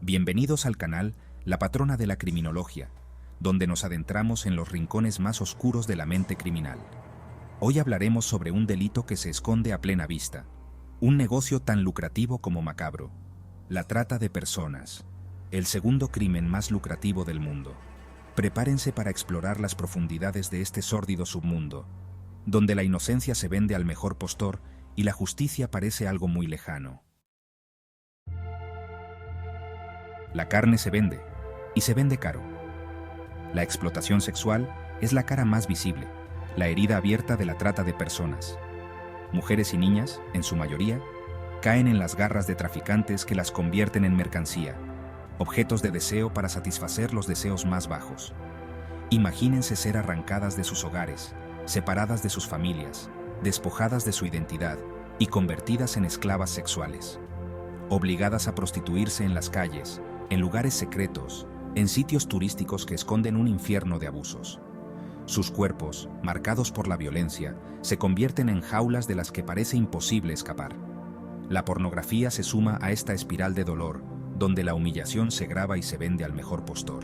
Bienvenidos al canal La Patrona de la Criminología, donde nos adentramos en los rincones más oscuros de la mente criminal. Hoy hablaremos sobre un delito que se esconde a plena vista, un negocio tan lucrativo como macabro, la trata de personas, el segundo crimen más lucrativo del mundo. Prepárense para explorar las profundidades de este sórdido submundo, donde la inocencia se vende al mejor postor y la justicia parece algo muy lejano. La carne se vende, y se vende caro. La explotación sexual es la cara más visible, la herida abierta de la trata de personas. Mujeres y niñas, en su mayoría, caen en las garras de traficantes que las convierten en mercancía, objetos de deseo para satisfacer los deseos más bajos. Imagínense ser arrancadas de sus hogares, separadas de sus familias, despojadas de su identidad y convertidas en esclavas sexuales, obligadas a prostituirse en las calles, en lugares secretos, en sitios turísticos que esconden un infierno de abusos. Sus cuerpos, marcados por la violencia, se convierten en jaulas de las que parece imposible escapar. La pornografía se suma a esta espiral de dolor, donde la humillación se graba y se vende al mejor postor.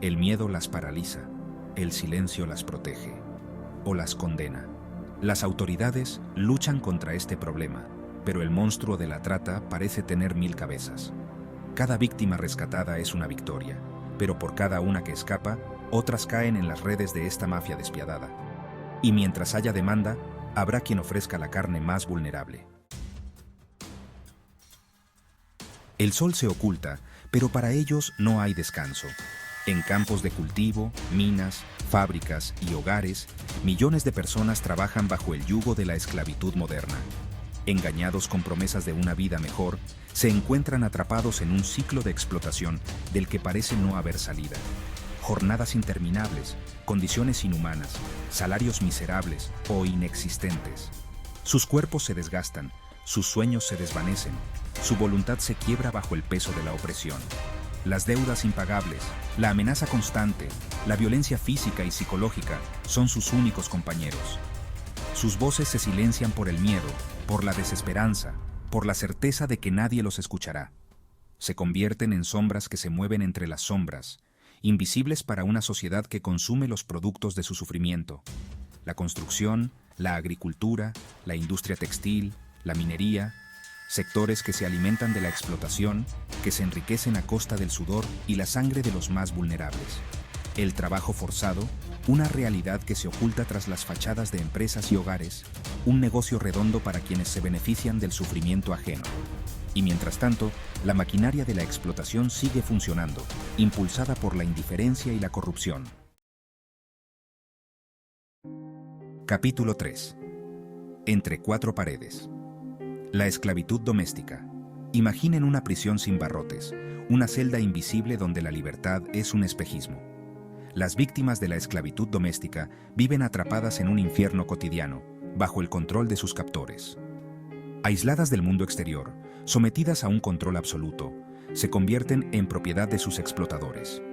El miedo las paraliza, el silencio las protege, o las condena. Las autoridades luchan contra este problema, pero el monstruo de la trata parece tener 1000 cabezas. Cada víctima rescatada es una victoria, pero por cada una que escapa, otras caen en las redes de esta mafia despiadada. Y mientras haya demanda, habrá quien ofrezca la carne más vulnerable. El sol se oculta, pero para ellos no hay descanso. En campos de cultivo, minas, fábricas y hogares, millones de personas trabajan bajo el yugo de la esclavitud moderna. Engañados con promesas de una vida mejor, se encuentran atrapados en un ciclo de explotación del que parece no haber salida. Jornadas interminables, condiciones inhumanas, salarios miserables o inexistentes. Sus cuerpos se desgastan, sus sueños se desvanecen, su voluntad se quiebra bajo el peso de la opresión. Las deudas impagables, la amenaza constante, la violencia física y psicológica son sus únicos compañeros. Sus voces se silencian por el miedo, por la desesperanza, por la certeza de que nadie los escuchará. Se convierten en sombras que se mueven entre las sombras, invisibles para una sociedad que consume los productos de su sufrimiento. La construcción, la agricultura, la industria textil, la minería, sectores que se alimentan de la explotación, que se enriquecen a costa del sudor y la sangre de los más vulnerables. El trabajo forzado, una realidad que se oculta tras las fachadas de empresas y hogares, un negocio redondo para quienes se benefician del sufrimiento ajeno. Y mientras tanto, la maquinaria de la explotación sigue funcionando, impulsada por la indiferencia y la corrupción. Capítulo 3. Entre cuatro paredes. La esclavitud doméstica. Imaginen una prisión sin barrotes, una celda invisible donde la libertad es un espejismo. Las víctimas de la esclavitud doméstica viven atrapadas en un infierno cotidiano, bajo el control de sus captores. Aisladas del mundo exterior, sometidas a un control absoluto, se convierten en propiedad de sus explotadores.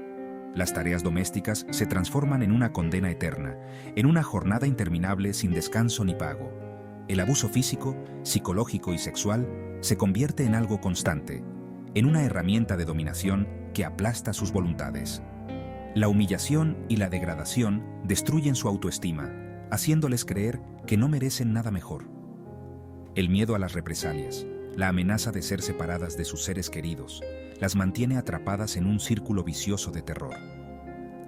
Las tareas domésticas se transforman en una condena eterna, en una jornada interminable sin descanso ni pago. El abuso físico, psicológico y sexual se convierte en algo constante, en una herramienta de dominación que aplasta sus voluntades. La humillación y la degradación destruyen su autoestima, haciéndoles creer que no merecen nada mejor. El miedo a las represalias, la amenaza de ser separadas de sus seres queridos, las mantiene atrapadas en un círculo vicioso de terror.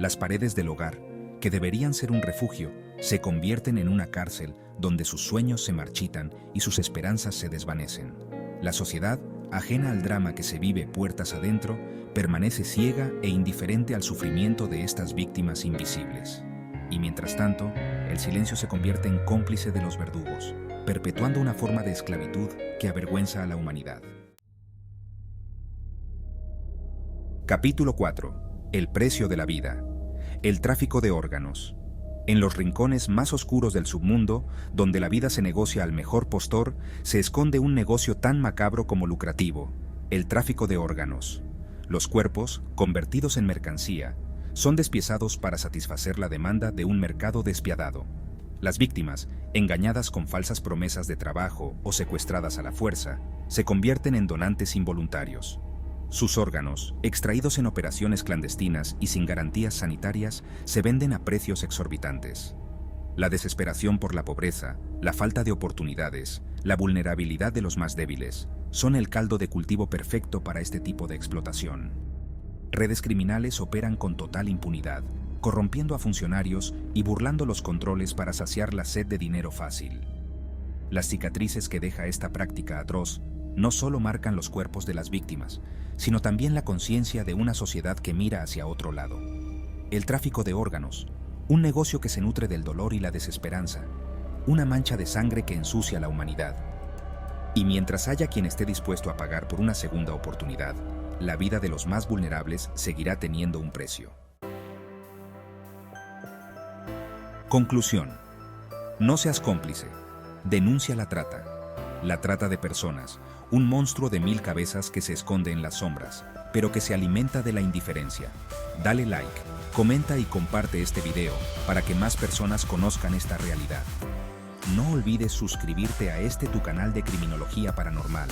Las paredes del hogar, que deberían ser un refugio, se convierten en una cárcel donde sus sueños se marchitan y sus esperanzas se desvanecen. La sociedad, ajena al drama que se vive puertas adentro, permanece ciega e indiferente al sufrimiento de estas víctimas invisibles. Y mientras tanto, el silencio se convierte en cómplice de los verdugos, perpetuando una forma de esclavitud que avergüenza a la humanidad. Capítulo 4. El precio de la vida. El tráfico de órganos. En los rincones más oscuros del submundo, donde la vida se negocia al mejor postor, se esconde un negocio tan macabro como lucrativo: el tráfico de órganos. Los cuerpos, convertidos en mercancía, son despiezados para satisfacer la demanda de un mercado despiadado. Las víctimas, engañadas con falsas promesas de trabajo o secuestradas a la fuerza, se convierten en donantes involuntarios. Sus órganos, extraídos en operaciones clandestinas y sin garantías sanitarias, se venden a precios exorbitantes. La desesperación por la pobreza, la falta de oportunidades, la vulnerabilidad de los más débiles, son el caldo de cultivo perfecto para este tipo de explotación. Redes criminales operan con total impunidad, corrompiendo a funcionarios y burlando los controles para saciar la sed de dinero fácil. Las cicatrices que deja esta práctica atroz no solo marcan los cuerpos de las víctimas, sino también la conciencia de una sociedad que mira hacia otro lado. El tráfico de órganos, un negocio que se nutre del dolor y la desesperanza, una mancha de sangre que ensucia la humanidad. Y mientras haya quien esté dispuesto a pagar por una segunda oportunidad, la vida de los más vulnerables seguirá teniendo un precio. Conclusión. No seas cómplice. Denuncia la trata. La trata de personas, un monstruo de 1000 cabezas que se esconde en las sombras, pero que se alimenta de la indiferencia. Dale like, comenta y comparte este video para que más personas conozcan esta realidad. No olvides suscribirte a tu canal de Criminología Paranormal,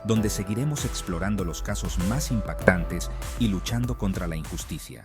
donde seguiremos explorando los casos más impactantes y luchando contra la injusticia.